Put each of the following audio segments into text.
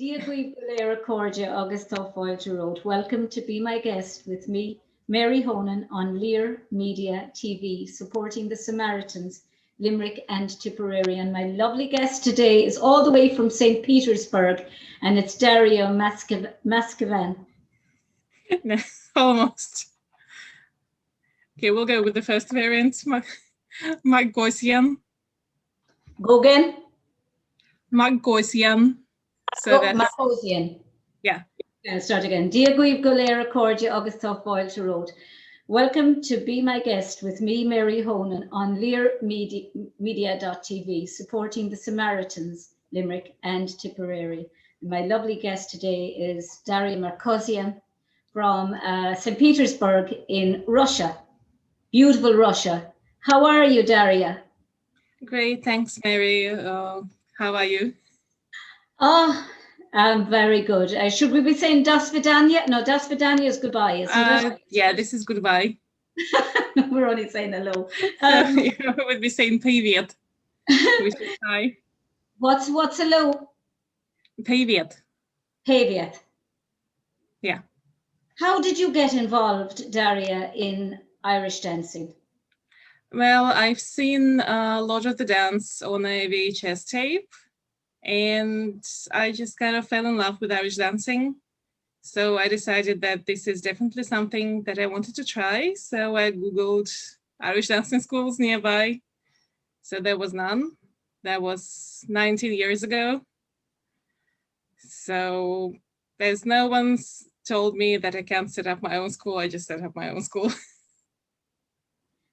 Diagui Galera Cordia August Fáilte Road. Welcome to be my guest with me, Mary Honan, on Lear Media TV, supporting the Samaritans, Limerick and Tipperary. And my lovely guest today is all the way from St. Petersburg, and it's Darya Markosyan. No, almost. Okay, we'll go with the first variant. Markosyan. Go again? Markosyan. So that's Markosyan. Yeah. Start again. Diagui Galera Cordia August Fáilte Road. Welcome to be my guest with me, Mary Honan, on Lear Media.tv, supporting the Samaritans, Limerick and Tipperary. My lovely guest today is Darya Markosyan from St. Petersburg in Russia. Beautiful Russia. How are you, Darya? Great, thanks, Mary. How are you? Oh, I'm very good. Should we be saying das vidanya? No, das vidanya is goodbye, isn't it? Yeah, this is goodbye. We're only saying hello. We would be saying привет, which is hi. What's hello? Привет. Привет. Yeah. How did you get involved, Darya, in Irish dancing? Well, I've seen a lot of the dance on a VHS tape, and I just kind of fell in love with Irish dancing. So I decided that this is definitely something that I wanted to try. So I Googled Irish dancing schools nearby. So there was none. That was 19 years ago. So there's no one's told me that I can't set up my own school. I just set up my own school.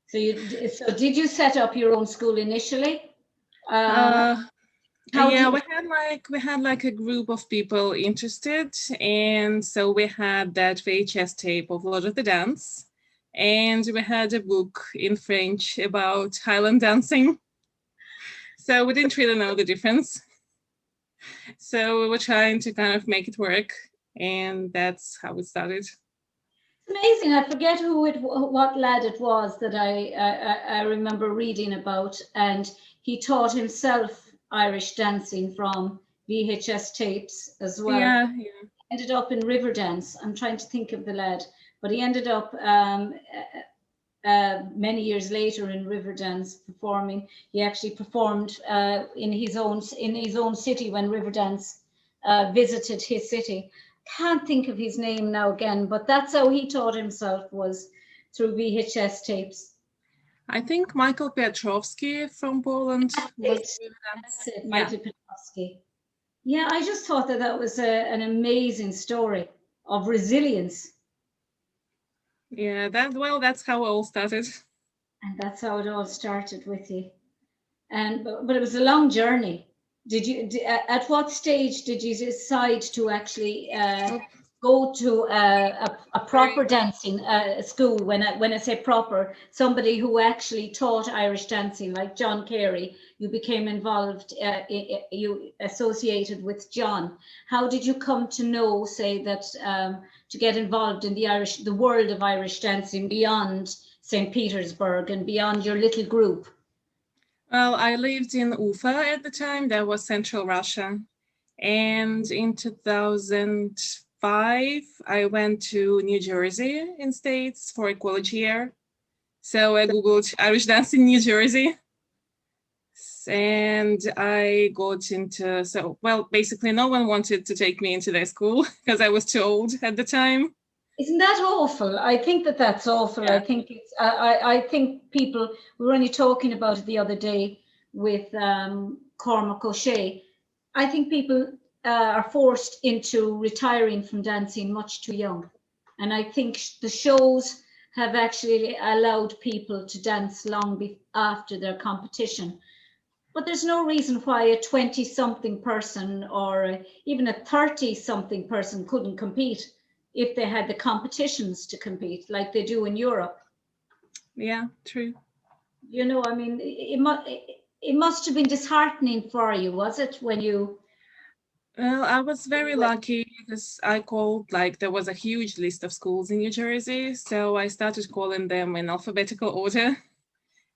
So did you set up your own school initially? Yeah, we had like a group of people interested, and so we had that VHS tape of a lot of the dance, and we had a book in French about Highland dancing. So we didn't really know the difference. So we were trying to kind of make it work, and that's how it started. Amazing. I forget what lad it was that I remember reading about, and he taught himself Irish dancing from VHS tapes as well. Yeah. Ended up in Riverdance. I'm trying to think of the lad, but he ended up many years later in Riverdance performing. He actually performed in his own city when Riverdance visited his city. Can't think of his name now again, but that's how he taught himself, was through VHS tapes. I think Michael Piotrowski from Poland. That's it, Michael Piotrowski. Yeah, I just thought that was an amazing story of resilience. Yeah, that's how it all started. And that's how it all started with you. But it was a long journey. At what stage did you decide to actually go to a proper dancing school? When I say proper, somebody who actually taught Irish dancing, like John Carey. You became involved, you associated with John. How did you come to know, say, that to get involved in the world of Irish dancing beyond St. Petersburg and beyond your little group? Well, I lived in Ufa at the time. That was Central Russia. And in 2005, I went to New Jersey in States for a college year. So I Googled Irish dance in New Jersey. And I got into, basically no one wanted to take me into their school because I was too old at the time. Isn't that awful? I think that's awful. Yeah. I think it's. I think people. We were only talking about it the other day with Cormac O'Shea. I think people are forced into retiring from dancing much too young, and I think the shows have actually allowed people to dance long after their competition. But there's no reason why a 20-something person or even a 30-something person couldn't compete if they had the competitions to compete like they do in Europe. Yeah, true. You know, I mean, it must have been disheartening for you, was it, when you... Well, I was very lucky because I called, there was a huge list of schools in New Jersey. So I started calling them in alphabetical order.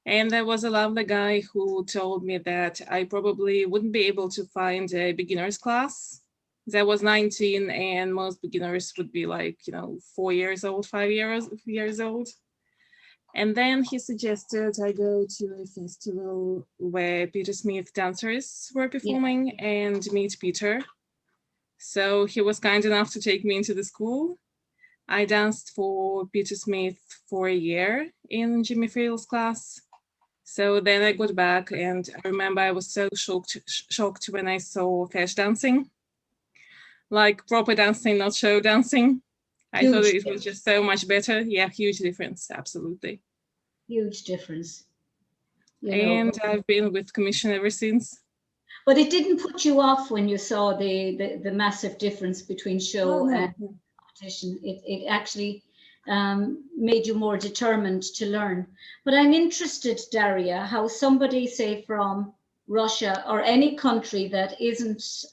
And there was a lovely guy who told me that I probably wouldn't be able to find a beginner's class that was 19, and most beginners would be like, 4 years old, 5 years old. And then he suggested I go to a festival where Peter Smith dancers were performing and meet Peter. So he was kind enough to take me into the school. I danced for Peter Smith for a year in Jimmy Field's class. So then I got back, and I remember I was so shocked when I saw fesh dancing, like proper dancing, not show dancing. I thought it was just so much better. Yeah, huge difference, absolutely. Huge difference. And I've been with Commission ever since. But it didn't put you off when you saw the massive difference between show and competition. It actually made you more determined to learn. But I'm interested, Darya, how somebody, say, from Russia or any country that isn't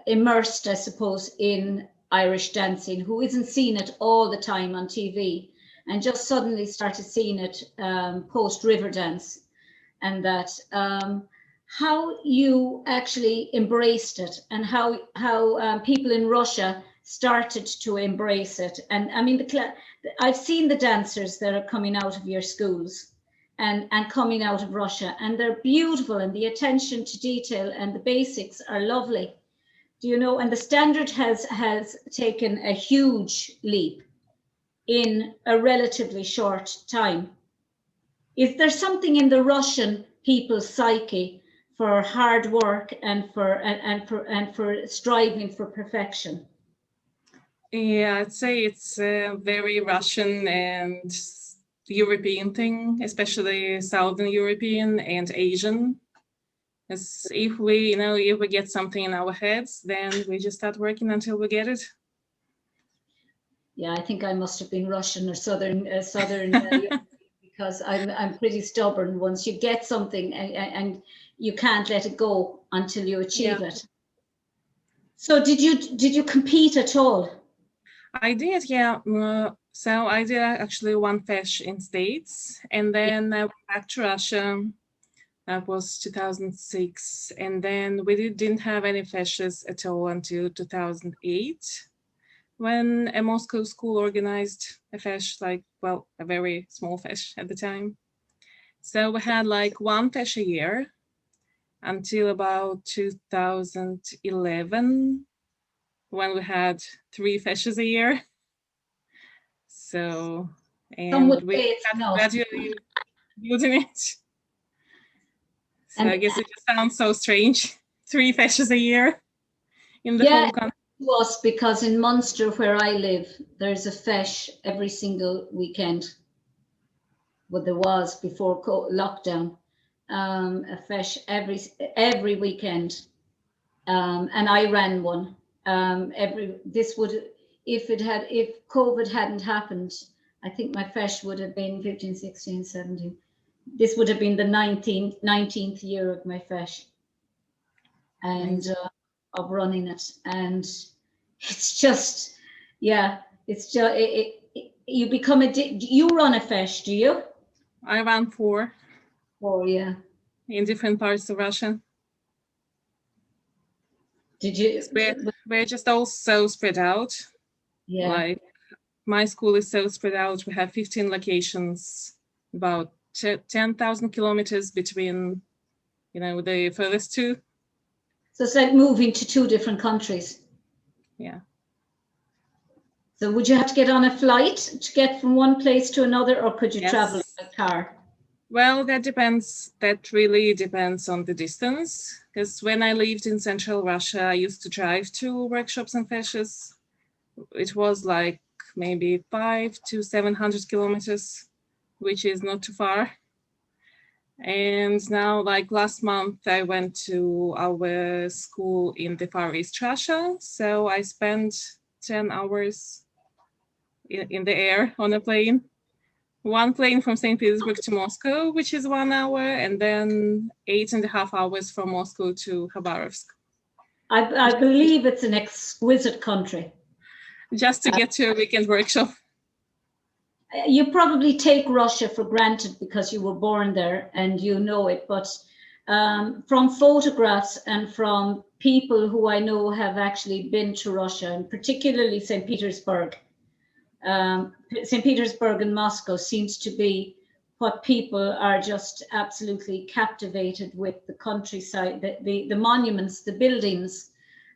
immersed, I suppose, in Irish dancing, who isn't seeing it all the time on TV, and just suddenly started seeing it post Riverdance, and that how you actually embraced it, and how people in Russia started to embrace it. And I mean, I've seen the dancers that are coming out of your schools and coming out of Russia, and they're beautiful, and the attention to detail and the basics are lovely. And the standard has taken a huge leap in a relatively short time. Is there something in the Russian people's psyche for hard work and for striving for perfection? Yeah, I'd say it's a very Russian and European thing, especially Southern European and Asian. As if we get something in our heads, then we just start working until we get it. Yeah, I think I must have been Russian or Southern because I'm pretty stubborn. Once you get something and you can't let it go until you achieve it. So did you compete at all? I did, yeah. So I did actually one fesh in States, and then I went back to Russia. That was 2006, and then we didn't have any feshes at all until 2008, when a Moscow school organized a fesh, a very small fesh at the time. So we had like one fesh a year until about 2011, when we had 3 feshes a year. So, and we had gradually building it. So I guess it just sounds so strange. 3 feshes a year in the whole country. It was, because in Munster, where I live, there's a fesh every single weekend. Well, there was before lockdown, a fesh every weekend, and I ran one. If COVID hadn't happened, I think my fesh would have been 15, 16, 17. This would have been the 19th year of my fesh, and of running it. And it's just, you become you run a fesh, do you? I ran 4. 4, yeah. In different parts of Russia. Did you? We're just all so spread out. Yeah. Like, my school is so spread out. We have 15 locations, about 10,000 kilometers between, the furthest 2. So it's like moving to 2 different countries. Yeah. So would you have to get on a flight to get from one place to another, or could you travel by car? Well, that depends. That really depends on the distance. Because when I lived in Central Russia, I used to drive to workshops and feshes. It was like maybe 500 to 700 kilometers, which is not too far. And now, like last month, I went to our school in the Far East Russia. So I spent 10 hours in the air on a plane. One plane from St. Petersburg to Moscow, which is 1 hour, and then 8.5 hours from Moscow to Khabarovsk. I believe it's an exquisite country. Just to get to a weekend workshop. You probably take Russia for granted because you were born there and you know it, but from photographs and from people who I know have actually been to Russia, and particularly St. Petersburg. St. Petersburg and Moscow seems to be what people are just absolutely captivated with. The countryside, the monuments, the buildings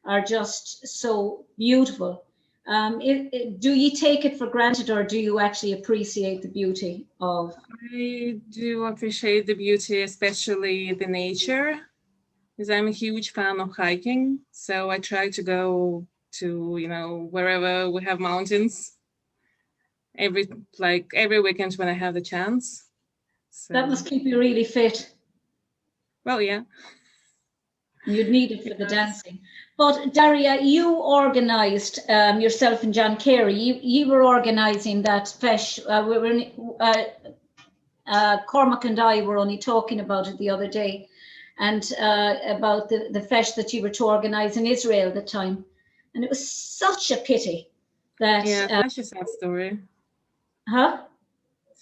are just so beautiful. Do you take it for granted, or do you actually appreciate the beauty of? I do appreciate the beauty, especially the nature, because I'm a huge fan of hiking. So I try to go to, wherever we have mountains every weekend when I have the chance. So, That must keep you really fit. well, yeah. You'd need it for the dancing. But Darya, you organised yourself and John Carey. You were organising that fesh. Cormac and I were only talking about it the other day, and about the fesh that you were to organise in Israel at the time, and it was such a pity that. Such a sad story. Huh?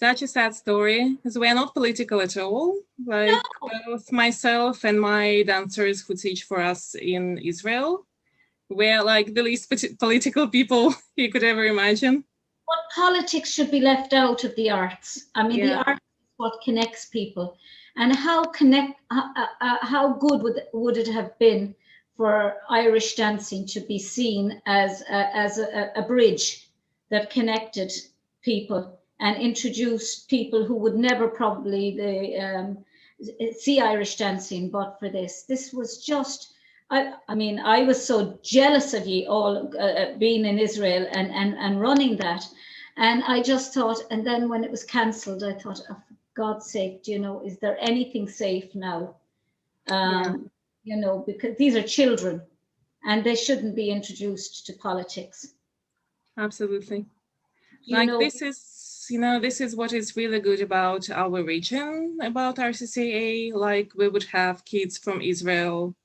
Such a sad story, because we're not political at all. Like, both myself and my dancers who teach for us in Israel, we're like the least political people you could ever imagine. But politics should be left out of the arts. I mean, the arts is what connects people. And how good would it have been for Irish dancing to be seen as a bridge that connected people and introduced people who would never probably see Irish dancing but for this. This was just, I mean, I was so jealous of you all being in Israel and running that. And I just thought, and then when it was cancelled, I thought, oh, for God's sake, is there anything safe now? Because these are children and they shouldn't be introduced to politics. Absolutely. This is what is really good about our region, about RCCA. Like, we would have kids from Israel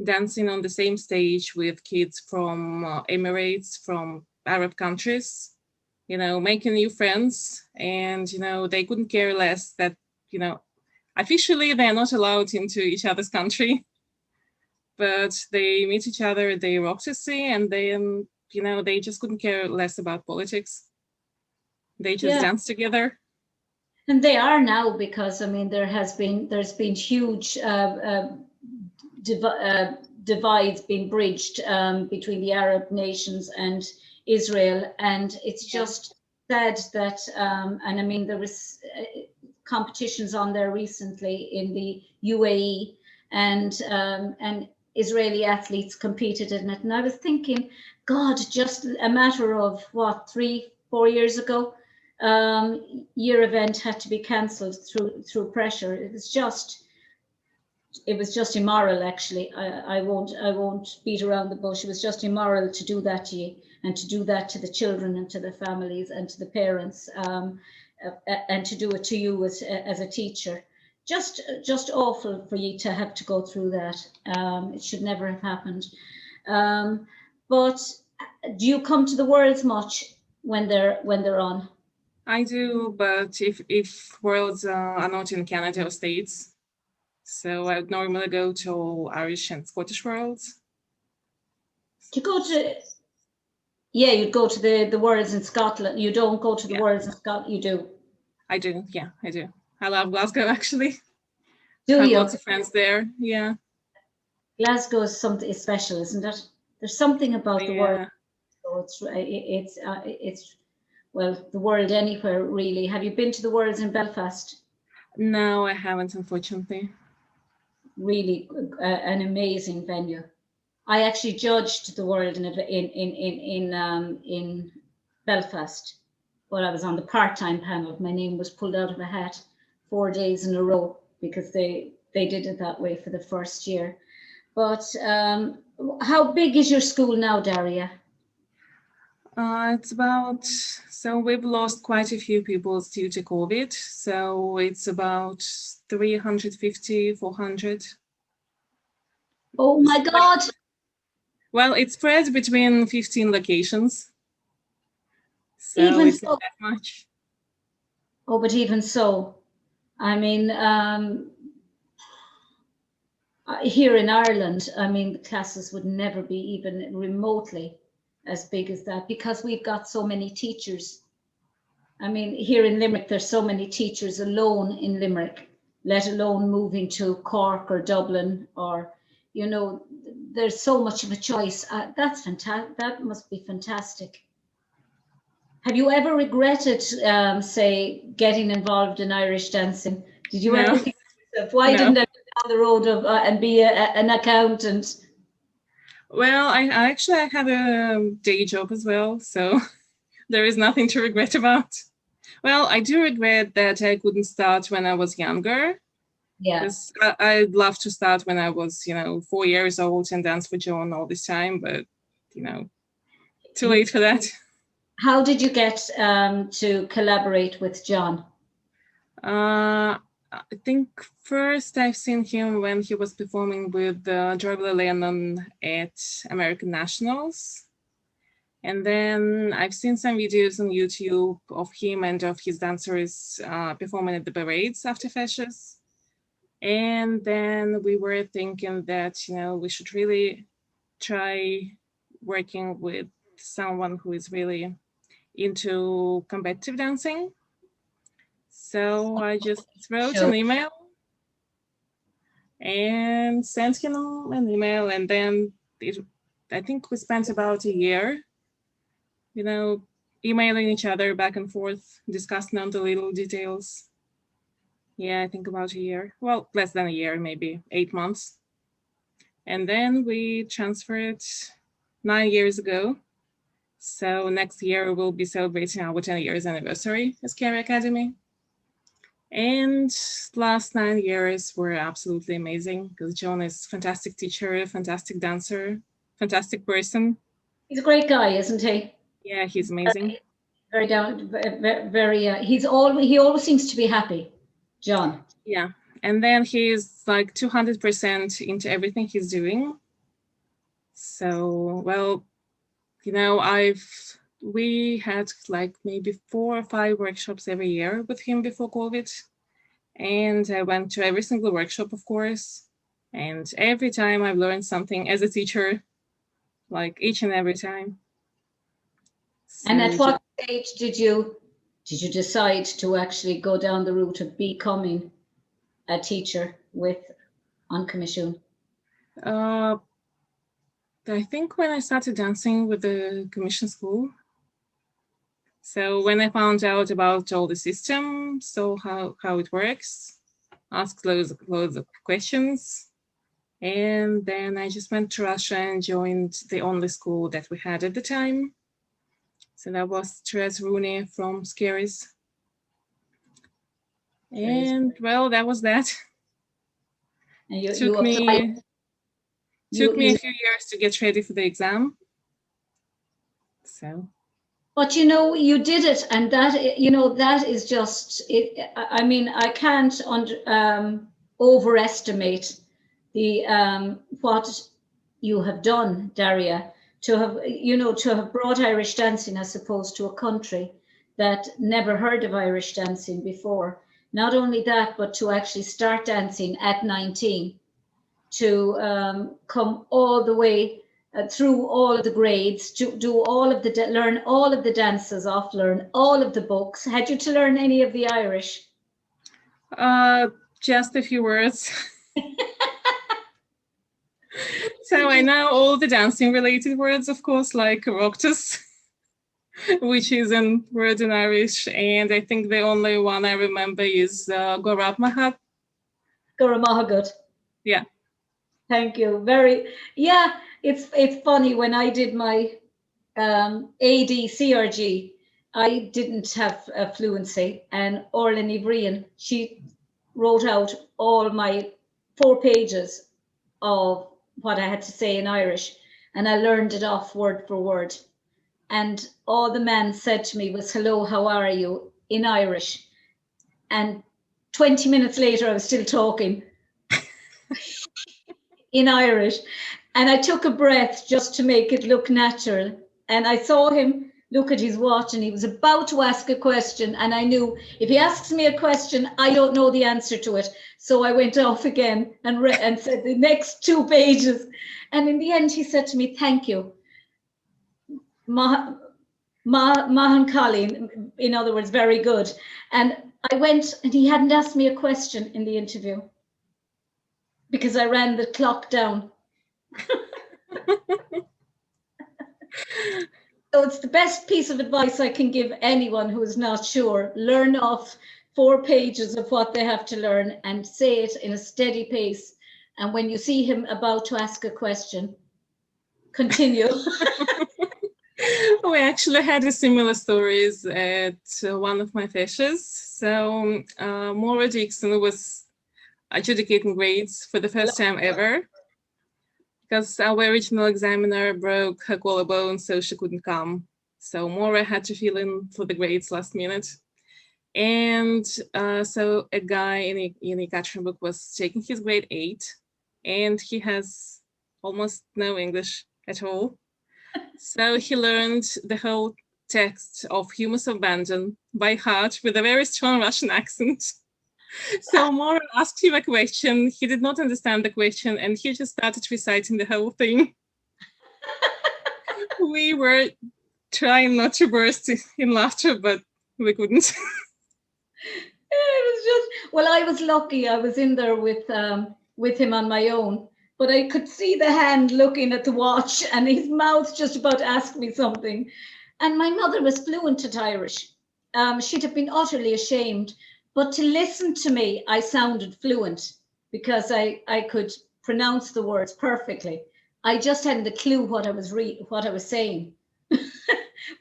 dancing on the same stage with kids from Emirates, from Arab countries, making new friends. And, they couldn't care less that, officially they're not allowed into each other's country, but they meet each other, they rock to see, and then, they just couldn't care less about politics. They just dance together. And they are now, because I mean there's been huge divides being bridged between the Arab nations and Israel, and it's just sad that and I mean there was competitions on there recently in the UAE, and Israeli athletes competed in it, and I was thinking, God, just a matter of what, 3-4 years ago, your event had to be cancelled through pressure. It was just immoral, actually. I won't beat around the bush. It was just immoral to do that to you, and to do that to the children and to the families and to the parents, and to do it to you as a teacher. Just awful for you to have to go through that. It should never have happened. But do you come to the Worlds much when they're on? I do, but if Worlds are not in Canada or States, so I would normally go to Irish and Scottish Worlds. Do you go to? Yeah, you'd go to the Worlds in Scotland. You don't go to the Worlds in Scotland. You do. I do. Yeah, I do. I love Glasgow, actually. Do I have you? lots of friends there. Yeah. Glasgow is something special, isn't it? There's something about the world. So it's well, the world anywhere, really. Have you been to the Worlds in Belfast? No, I haven't, unfortunately. Really, an amazing venue. I actually judged the World in Belfast, but I was on the part-time panel. My name was pulled out of a hat 4 days in a row because they did it that way for the first year. But how big is your school now, Darya? It's so we've lost quite a few people due to COVID. So it's about 350, 400. Oh my God. Well, it spreads between 15 locations. So even it's so, not that much. Oh, but even so, I mean, Here in Ireland, I mean, the classes would never be even remotely as big as that because we've got so many teachers. I mean, here in Limerick, there's so many teachers alone in Limerick, let alone moving to Cork or Dublin, or, you know, there's so much of a choice. That's fantastic. That must be fantastic. Have you ever regretted, say, getting involved in Irish dancing? Did you ever No, think to yourself, why no. didn't I go down the road of and be an accountant? Well, I actually I had a day job as well, so there is nothing to regret about. Well, I do regret that I couldn't start when I was younger, Yeah. because I'd love to start when I was, 4 years old and dance for John all this time, but, too You, late for that. how did you get to collaborate with John? I think first I've seen him when he was performing with Darya Lennon at American Nationals. And then I've seen some videos on YouTube of him and of his dancers performing at the parades after Fascists. And then we were thinking that, we should really try working with someone who is really into competitive dancing. So I just wrote an Show. email and sent him an email. And then I think we spent about a year, emailing each other back and forth, discussing on the little details. Yeah, I think about a year. Well, less than a year, maybe 8 months. And then we transferred 9 years ago. So next year we'll be celebrating our 10 years anniversary as Carey Academy. And last 9 years were absolutely amazing because John is a fantastic teacher, fantastic dancer, fantastic person. He's a great guy, isn't he? Yeah, he's amazing. Very down, very. He always seems to be happy, John. Yeah, and then he's like 200% into everything he's doing. So, well, we had like maybe 4 or 5 workshops every year with him before COVID. And I went to every single workshop, of course. And every time I've learned something as a teacher, like each and every time. So And at what age did you decide to actually go down the route of becoming a teacher on commission? I think when I started dancing with the commission school. So when I found out about all the system, so how it works, asked loads of questions. And then I just went to Russia and joined the only school that we had at the time. So that was Therese Rooney from Scaries. And well, that was that. And you Took me a few years to get ready for the exam. So. But you did it, and that is just it. I mean, I can't overestimate the what you have done, Darya, to have brought Irish dancing, I suppose, to a country that never heard of Irish dancing before. Not only that, but to actually start dancing at 19, to come all the way through all of the grades, to do all of learn all of the dances off, learn all of the books. Had you to learn any of the Irish? Just a few words. So I know all the dancing related words, of course, like roctus, which is a word in Irish. And I think the only one I remember is Gorab Mahat. Goramahagut. Yeah. Thank you. It's funny when I did my AD CRG, I didn't have a fluency, and Orlin Ivrian, she wrote out all my 4 pages of what I had to say in Irish, and I learned it off word for word. And all the man said to me was, "Hello, how are you?" in Irish. And 20 minutes later, I was still talking in Irish. And I took a breath just to make it look natural. And I saw him look at his watch, and he was about to ask a question, and I knew if he asks me a question, I don't know the answer to it. So I went off again and said the next 2 pages. And in the end, he said to me, "Thank you, Mahan Colleen," in other words, very good. And I went, and he hadn't asked me a question in the interview because I ran the clock down. So it's the best piece of advice I can give anyone who is not sure. Learn off 4 pages of what they have to learn and say it in a steady pace. And when you see him about to ask a question, continue. We actually had a similar stories at one of my fishes. So Maura Dixon was adjudicating grades for the first time ever because our original examiner broke her collarbone, so she couldn't come. So Maura had to fill in for the grades last minute. And so a guy in Ekaterinburg was taking his grade 8, and he has almost no English at all. So he learned the whole text of Humus of Bandon by heart with a very strong Russian accent. So Maura asked him a question. He did not understand the question, and he just started reciting the whole thing. We were trying not to burst in laughter, but we couldn't. It was just, well, I was lucky. I was in there with him on my own, but I could see the hand looking at the watch and his mouth just about to ask me something. And my mother was fluent at Irish. She'd have been utterly ashamed, but to listen to me, I sounded fluent because I could pronounce the words perfectly. I just hadn't a clue what I was saying,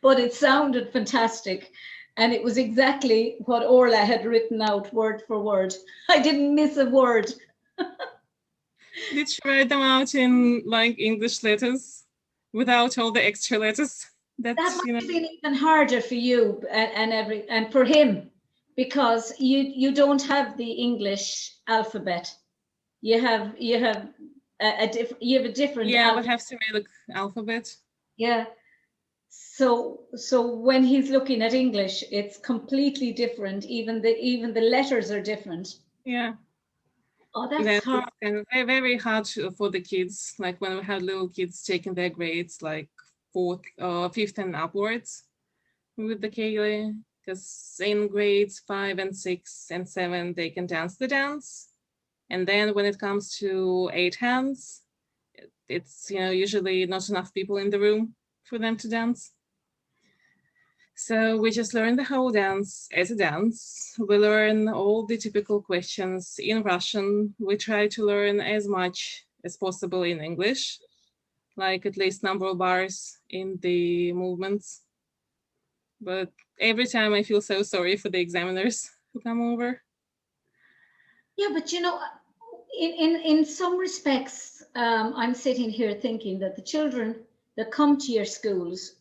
but it sounded fantastic. And it was exactly what Orla had written out word for word. I didn't miss a word. Did you write them out in like English letters without all the extra letters? That might have been even harder for you and for him, because you don't have the English alphabet. You have a different. Yeah, we have Cyrillic alphabet. Yeah. So when he's looking at English, it's completely different. Even the letters are different. Yeah. Oh, that's hard. And very, very hard for the kids. Like when we had little kids taking their grades, like 4th or 5th and upwards with the Kaylee, because in grades 5 and 6 and 7, they can dance the dance. And then when it comes to 8 hands, it's usually not enough people in the room for them to dance. So we just learn the whole dance as a dance. We learn all the typical questions in Russian. We try to learn as much as possible in English, like at least number of bars in the movements. But every time I feel so sorry for the examiners who come over. Yeah, but in some respects, I'm sitting here thinking that the children that come to your schools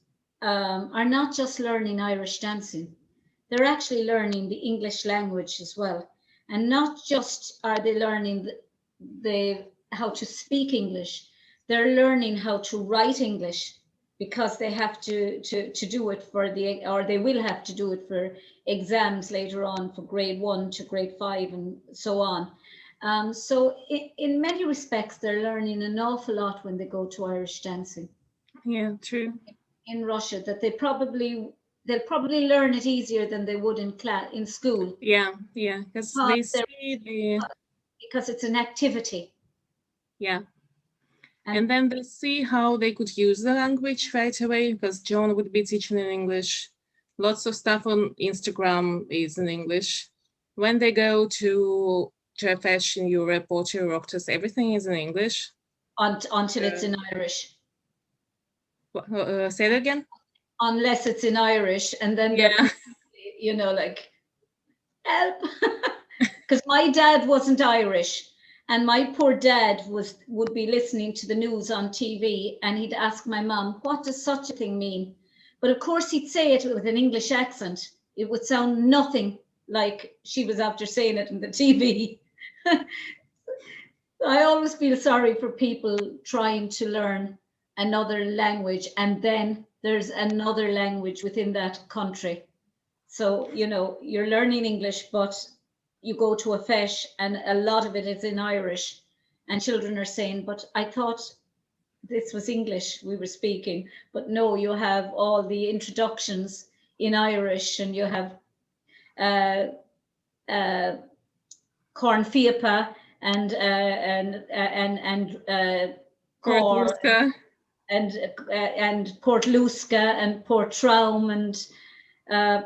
are not just learning Irish dancing. They're actually learning the English language as well. And not just are they learning how to speak English, they're learning how to write English, because they have to do it or they will have to do it for exams later on for grade 1 to grade 5 and so on. So in many respects, they're learning an awful lot when they go to Irish dancing. Yeah, true. In Russia, that they'll probably learn it easier than they would in school. Yeah, because they see because it's an activity. Yeah. And then they see how they could use the language right away, because John would be teaching in English. Lots of stuff on Instagram is in English. When they go to a fest in Europe or to Rocktos, everything is in English. Until it's in Irish. Say that again? Unless it's in Irish, and then like, help. Because my dad wasn't Irish. And my poor dad would be listening to the news on TV, and he'd ask my mum, what does such a thing mean? But of course he'd say it with an English accent. It would sound nothing like she was after saying it in the TV. I always feel sorry for people trying to learn another language and then there's another language within that country. So, you know, you're learning English, but you go to a feis and a lot of it is in Irish. And children are saying, but I thought this was English we were speaking. But no, you have all the introductions in Irish, and you have Corn Fiapa and Cor and Port Lusca and Port Traum and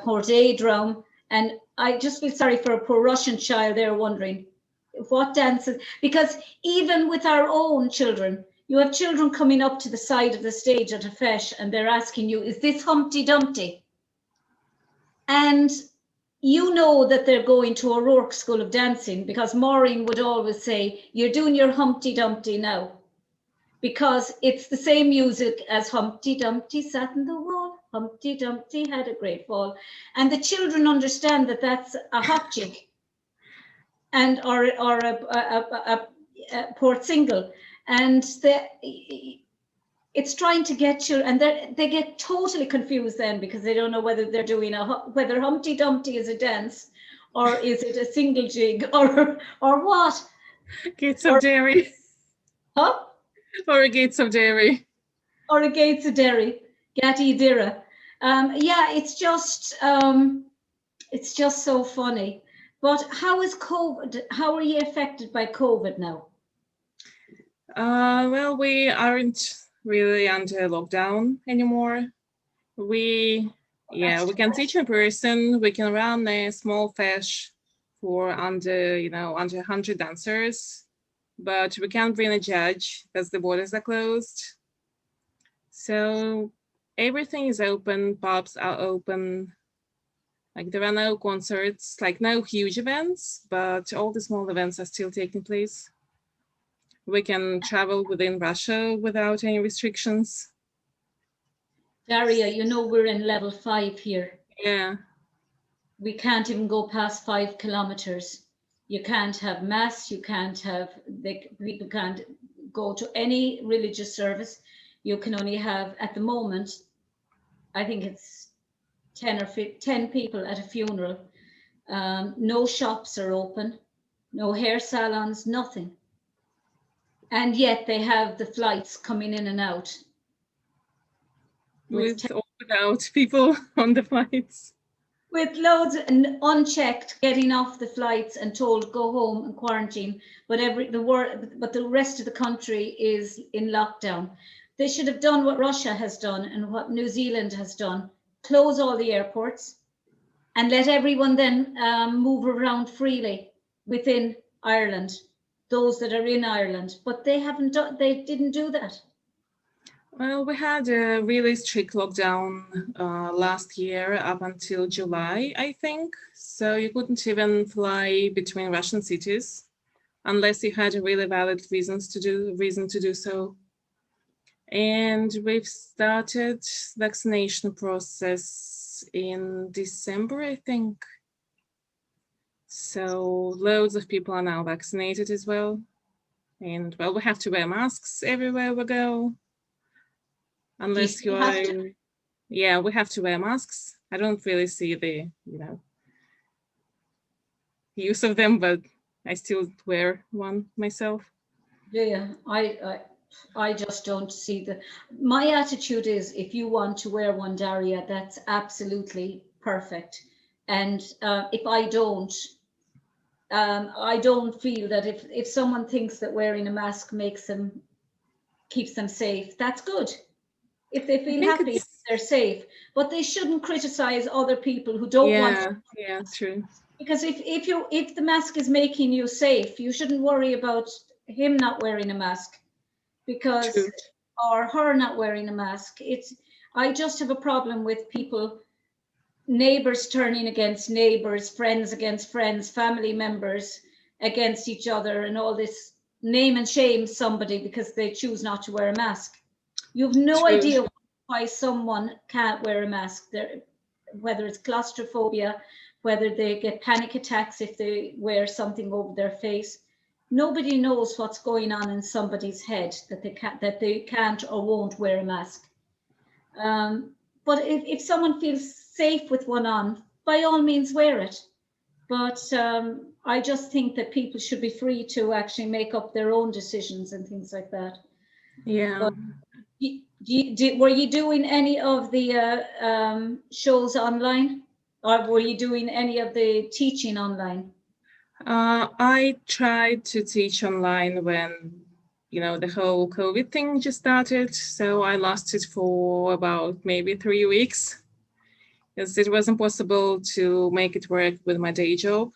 Port Adrum. And I just feel sorry for a poor Russian child there wondering what dances, because even with our own children, you have children coming up to the side of the stage at a feis and they're asking you, is this Humpty Dumpty? And you know that they're going to O'Rourke School of Dancing, because Maureen would always say, you're doing your Humpty Dumpty now, because it's the same music as Humpty Dumpty sat in the wall, Humpty Dumpty had a great fall. And the children understand that that's a hop jig and or a Port Single. And it's trying to get you, and they get totally confused then, because they don't know whether they're doing whether Humpty Dumpty is a dance, or is it a single jig, or what? Gates of Derry. Huh? Or a Gates of Derry. Or a Gates of Derry, Gatti Dira. Yeah, it's just so funny. But how is COVID? How are you affected by COVID now? Well, we aren't really under lockdown anymore. We can teach in person. We can run a small feis for under 100 dancers, but we can't bring a judge as the borders are closed. So everything is open. Pubs are open. Like, there are no concerts, like no huge events, but all the small events are still taking place. We can travel within Russia without any restrictions. Darya, you know we're in level 5 here. Yeah. We can't even go past 5 kilometers. You can't have mass, you can't have, people can't go to any religious service. You can only have, at the moment, I think it's 10 people at a funeral. No shops are open, no hair salons, nothing. And yet they have the flights coming in and out. With or without people on the flights. With loads unchecked, getting off the flights and told go home and quarantine, but the rest of the country is in lockdown. They should have done what Russia has done and what New Zealand has done: close all the airports and let everyone then move around freely within Ireland, those that are in Ireland. But they didn't do that. Well, we had a really strict lockdown last year up until July, I think. So you couldn't even fly between Russian cities unless you had a really valid reason to do so. And we've started vaccination process in December, I think. So loads of people are now vaccinated as well. And well, we have to wear masks everywhere we go. Unless you are, yeah, we have to wear masks. I don't really see the, use of them, but I still wear one myself. Yeah, I just don't see my attitude is, if you want to wear one, Darya, that's absolutely perfect. And if I don't feel that if someone thinks that wearing a mask keeps them safe, that's good. If they feel happy, they're safe. But they shouldn't criticize other people who don't want to. Yeah, true. Because if the mask is making you safe, you shouldn't worry about him not wearing a mask, or her not wearing a mask. I just have a problem with people, neighbors turning against neighbors, friends against friends, family members against each other, and all this name and shame somebody because they choose not to wear a mask. You have no idea why someone can't wear a mask, whether it's claustrophobia, whether they get panic attacks if they wear something over their face. Nobody knows what's going on in somebody's head that they can't or won't wear a mask. But if someone feels safe with one on, by all means wear it. But I just think that people should be free to actually make up their own decisions and things like that. Yeah. But were you doing any of the shows online, or were you doing any of the teaching online? I tried to teach online when, the whole COVID thing just started. So I lost it for about maybe 3 weeks because it wasn't possible to make it work with my day job.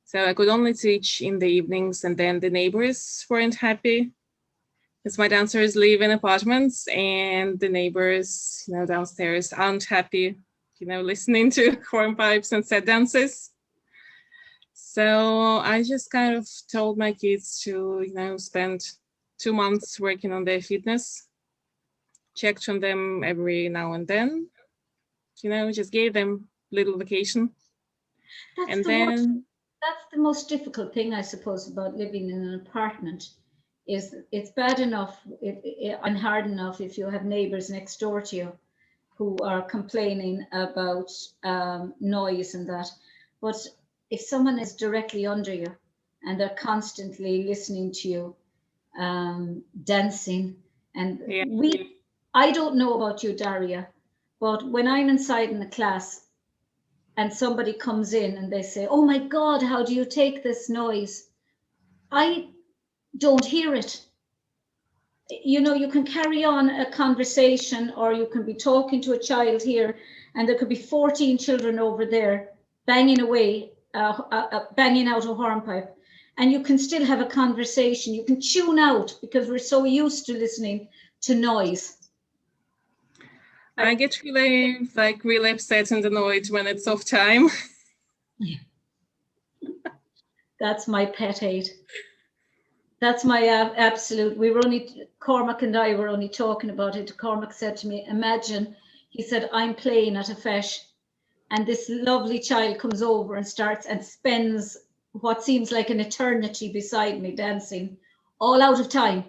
So I could only teach in the evenings, and then the neighbors weren't happy because my dancers live in apartments and the neighbors, downstairs aren't happy, listening to hornpipes and set dances. So I just kind of told my kids to, spend 2 months working on their fitness, checked on them every now and then, just gave them a little vacation. That's the most difficult thing, I suppose, about living in an apartment. Is it's bad enough and hard enough if you have neighbors next door to you who are complaining about noise and that. But if someone is directly under you and they're constantly listening to you dancing, and Yeah. I don't know about you, Darya, but when I'm inside in a class and somebody comes in and they say, "Oh my God, how do you take this noise?" I don't hear it. You can carry on a conversation, or you can be talking to a child here, and there could be 14 children over there banging away, banging out a hornpipe, and you can still have a conversation. You can tune out because we're so used to listening to noise. I get really upset and annoyed when it's off time. Yeah. That's my pet hate. That's my absolute. Cormac and I were only talking about it. Cormac said to me, imagine, he said, I'm playing at a feis and this lovely child comes over and starts and spends what seems like an eternity beside me dancing, all out of time.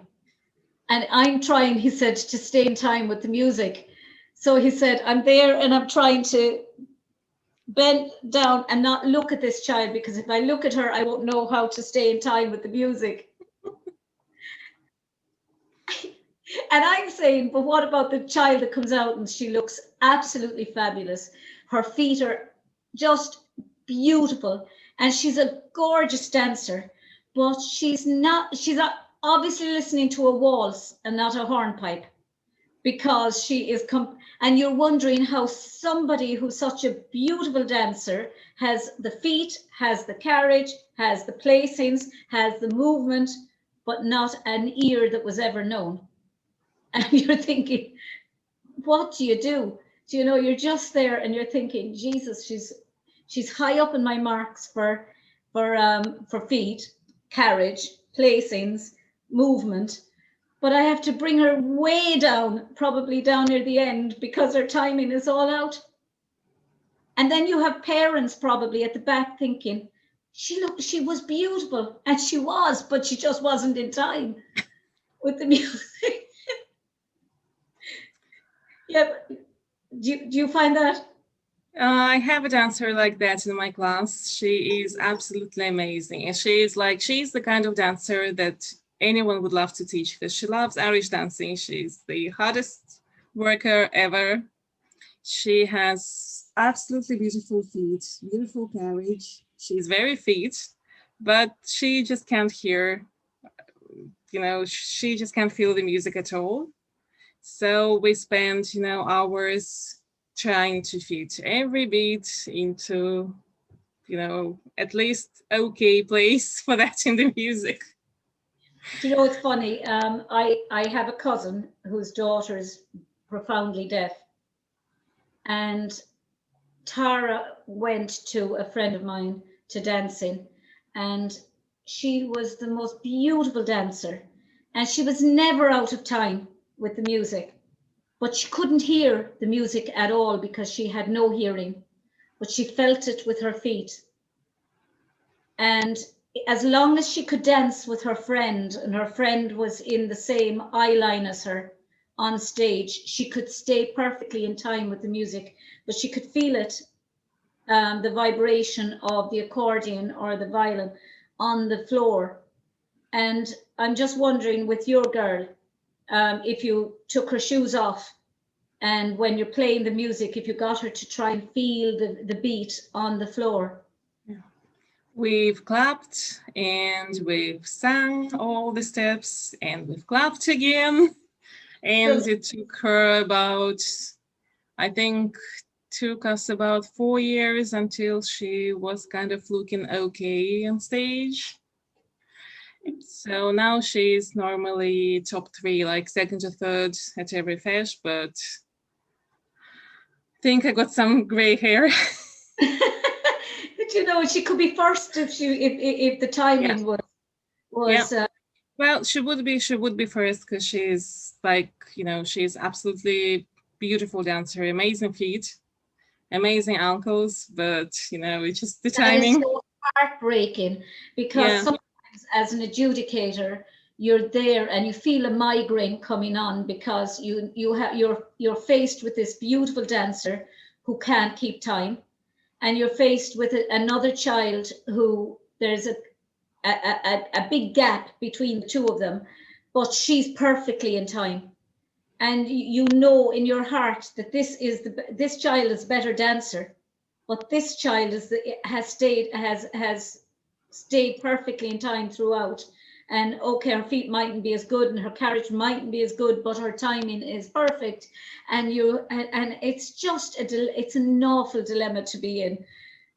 And I'm trying, he said, to stay in time with the music. So he said, I'm there and I'm trying to bend down and not look at this child, because if I look at her, I won't know how to stay in time with the music. And I'm saying, but what about the child that comes out and she looks absolutely fabulous? Her feet are just beautiful and she's a gorgeous dancer, but she's obviously listening to a waltz and not a hornpipe, because she is and you're wondering how somebody who's such a beautiful dancer has the feet, has the carriage, has the placings, has the movement, but not an ear that was ever known. And you're thinking, what do? You're just there and you're thinking, Jesus, she's high up in my marks for feet, carriage, placings, movement, but I have to bring her way down, probably down near the end, because her timing is all out. And then you have parents probably at the back thinking, she was beautiful, and she was, but she just wasn't in time with the music. Yeah, do you find that? I have a dancer like that in my class. She is absolutely amazing. And she's the kind of dancer that anyone would love to teach, because she loves Irish dancing. She's the hardest worker ever. She has absolutely beautiful feet, beautiful carriage. She's very fit, but she just can't hear, she just can't feel the music at all. So we spend, hours trying to fit every beat into, at least okay place for that in the music. Do you know, it's funny. I have a cousin whose daughter is profoundly deaf, and Tara went to a friend of mine to dancing, and she was the most beautiful dancer, and she was never out of time with the music, but she couldn't hear the music at all because she had no hearing, but she felt it with her feet. And as long as she could dance with her friend, and her friend was in the same eye line as her, on stage, she could stay perfectly in time with the music, but she could feel it, the vibration of the accordion or the violin on the floor. And I'm just wondering with your girl, if you took her shoes off and when you're playing the music, if you got her to try and feel the beat on the floor. We've clapped and we've sang all the steps and we've clapped again. And it took her about, I think, took us about 4 years until she was kind of looking okay on stage. So now she's normally top 3, like second or third at every fesh, but I think I got some gray hair. But you know, she could be first if the timing was. Well, she would be first because she's like, she's absolutely beautiful dancer, amazing feet, amazing ankles, but it's just the timing. That is so heartbreaking because sometimes as an adjudicator, you're there and you feel a migraine coming on because you're faced with this beautiful dancer who can't keep time, and you're faced with another child who there's a big gap between the two of them, but she's perfectly in time. And you know in your heart that this child is a better dancer, but this child has stayed perfectly in time throughout. And okay, her feet mightn't be as good and her carriage mightn't be as good, but her timing is perfect. And it's just it's an awful dilemma to be in.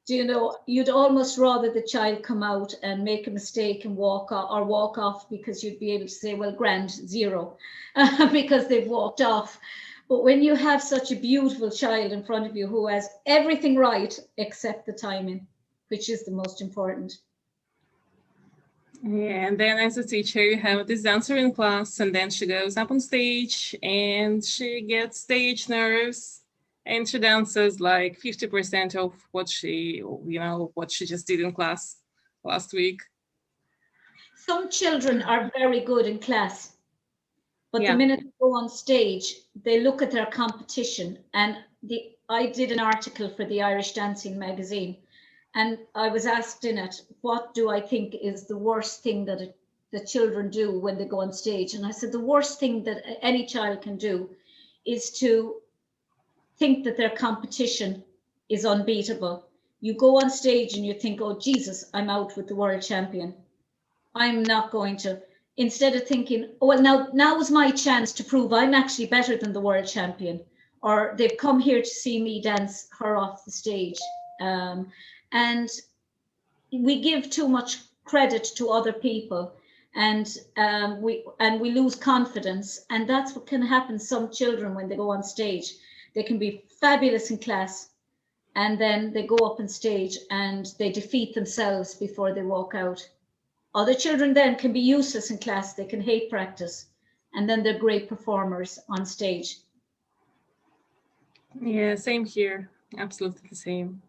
Do you know, you'd almost rather the child come out and make a mistake and walk off because you'd be able to say, well, grand, 0, because they've walked off. But when you have such a beautiful child in front of you who has everything right except the timing, which is the most important. Yeah, and then as a teacher, you have this dancer in class, and then she goes up on stage and she gets stage nerves. And she dances like 50% of what she just did in class last week. Some children are very good in class, but the minute they go on stage, they look at their competition. And I did an article for the Irish Dancing magazine, and I was asked in it, what do I think is the worst thing that the children do when they go on stage? And I said, the worst thing that any child can do is to think that their competition is unbeatable. You go on stage and you think, oh, Jesus, I'm out with the world champion. I'm not going to, instead of thinking, oh, well, now is my chance to prove I'm actually better than the world champion, or they've come here to see me dance her off the stage. And we give too much credit to other people, and we lose confidence, and that's what can happen to some children when they go on stage. They can be fabulous in class, and then they go up on stage and they defeat themselves before they walk out. Other children then can be useless in class, they can hate practice, and then they're great performers on stage. Yeah, same here, absolutely the same.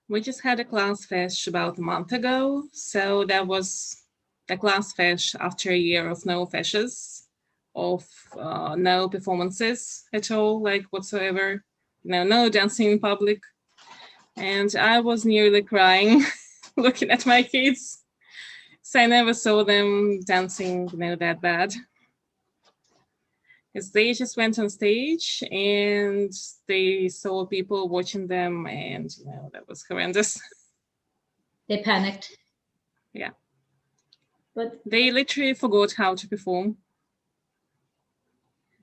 We just had a class fesh about a month ago, so that was the class fesh after a year of no feshes, of no performances at all, like whatsoever, no dancing in public. And I was nearly crying looking at my kids. So I never saw them dancing, that bad. Because they just went on stage and they saw people watching them, and that was horrendous. They panicked. Yeah. But they literally forgot how to perform.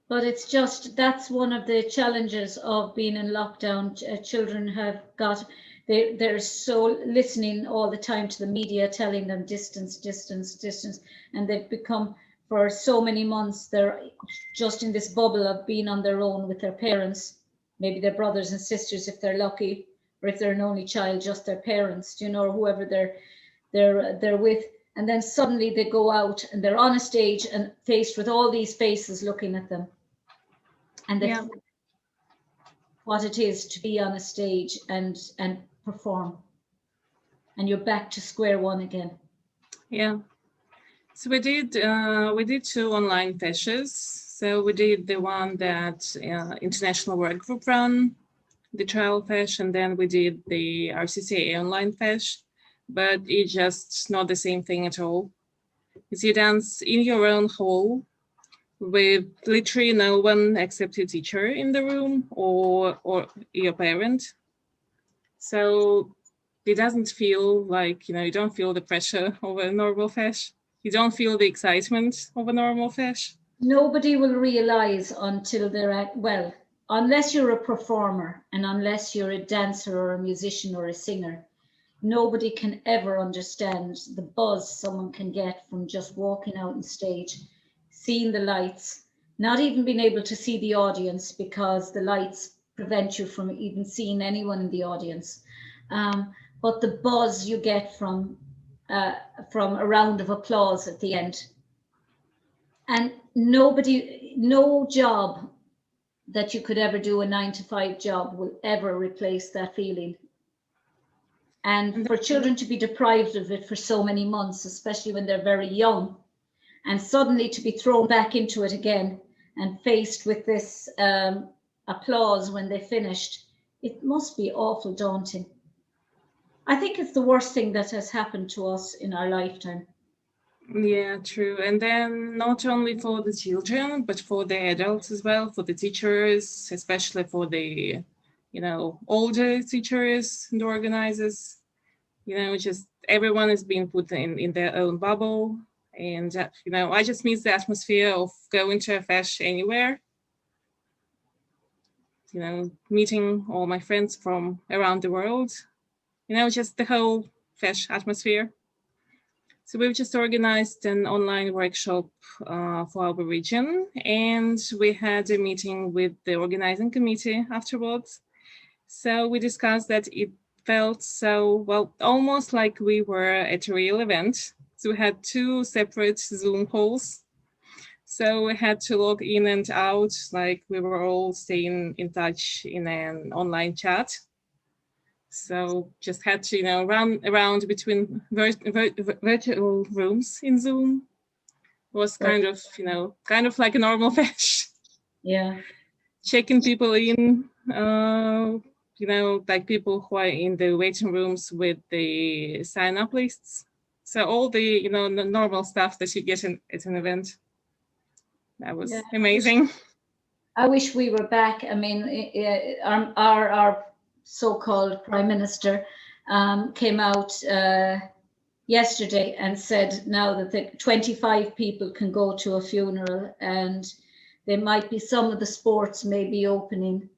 But it's just, that's one of the challenges of being in lockdown. Children have got, they're so listening all the time to the media telling them distance, distance, distance. And they've become, for so many months, they're just in this bubble of being on their own with their parents, maybe their brothers and sisters if they're lucky, or if they're an only child, just their parents, or whoever they're with. And then suddenly they go out and they're on a stage and faced with all these faces looking at them. And that's what it is to be on a stage and perform. And you're back to square one again. Yeah. So we did 2 online feshes. So we did the one that International Work Group run, the trial fesh, and then we did the RCCA online fesh, but it's just not the same thing at all. Because you dance in your own hall with literally no one except your teacher in the room or your parent. So it doesn't feel like, you don't feel the pressure of a normal fesh. You don't feel the excitement of a normal fesh. Nobody will realize until they're at, well, unless you're a performer and unless you're a dancer or a musician or a singer, nobody can ever understand the buzz someone can get from just walking out on stage, seeing the lights, not even being able to see the audience because the lights prevent you from even seeing anyone in the audience. But the buzz you get from a round of applause at the end. And no job that you could ever do, a 9-to-5 job, will ever replace that feeling. And for children to be deprived of it for so many months, especially when they're very young, and suddenly to be thrown back into it again and faced with this applause when they finished, it must be awful daunting. I think it's the worst thing that has happened to us in our lifetime. Yeah, true. And then not only for the children, but for the adults as well, for the teachers, especially for the, older teachers and organizers. Just everyone is being put in their own bubble. And, I just miss the atmosphere of going to a fesh anywhere. Meeting all my friends from around the world. Just the whole fesh atmosphere. So we've just organized an online workshop for our region, and we had a meeting with the organizing committee afterwards. So we discussed that it felt so, well, almost like we were at a real event. So we had 2 separate Zoom calls. So we had to log in and out, like we were all staying in touch in an online chat. So just had to, run around between virtual rooms in Zoom. It was kind of like a normal fesh. Yeah. Checking people in, like people who are in the waiting rooms with the sign-up lists. So all the, the normal stuff that you get at an event. That was amazing. I wish we were back. I mean, our so-called Prime Minister came out yesterday and said now that the 25 people can go to a funeral, and there might be some of the sports may be opening.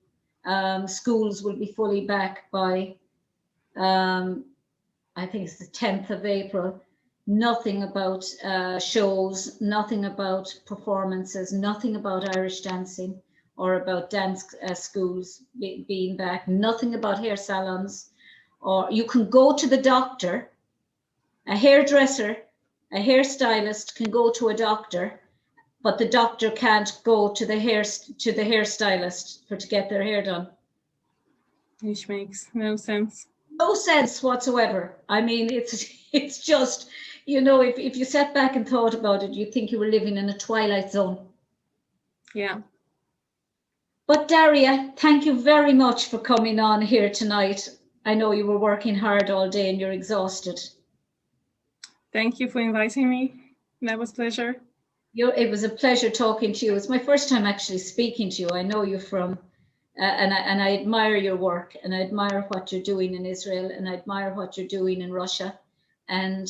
Schools will be fully back by, I think it's the 10th of April. Nothing about shows, nothing about performances, nothing about Irish dancing or about dance schools being back, nothing about hair salons. Or you can go to the doctor, a hairdresser, a hairstylist can go to a doctor, but the doctor can't go to the hairstylist to get their hair done. Which makes no sense. No sense whatsoever. I mean, it's just, if you sat back and thought about it, you'd think you were living in a twilight zone. Yeah. But Darya, thank you very much for coming on here tonight. I know you were working hard all day and you're exhausted. Thank you for inviting me. That was a pleasure. It was a pleasure talking to you. It's my first time actually speaking to you. I know you from, and I admire your work, and I admire what you're doing in Israel, and I admire what you're doing in Russia, and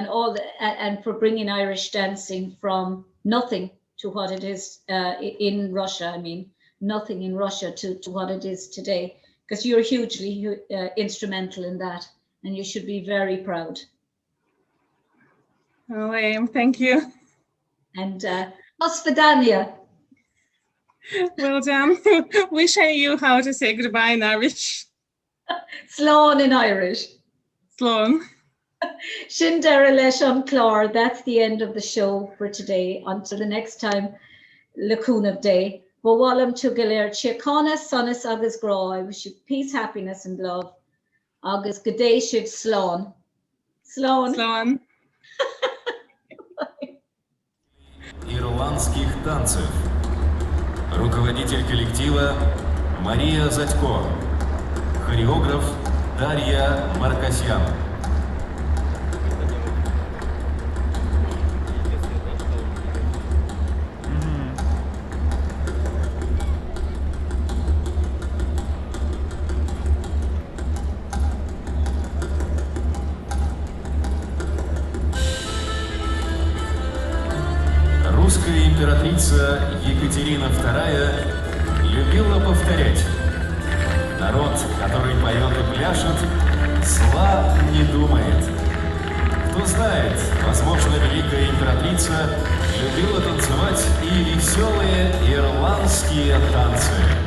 all and for bringing Irish dancing from nothing to what it is in Russia. I mean, nothing in Russia to what it is today, because you're hugely instrumental in that, and you should be very proud. Oh, I am. Thank you. And Osvidania. Well done. Wish I knew how to say goodbye in Irish. Slán in Irish. Slán. Sin deireadh leis an clár. That's the end of the show for today. Until the next time, Lacuna Day. Bhwalam tu galéir Chiacana, Sonis agus Grá. I wish you peace, happiness, and love. Agus Gadé Shiv Slán. Slán. Slán. ирландских танцев. Руководитель коллектива Мария Задько. Хореограф Дарья Маркосян. Русская императрица Екатерина II любила повторять: народ, который поет и пляшет, зла не думает. Кто знает, возможно, великая императрица любила танцевать и веселые ирландские танцы.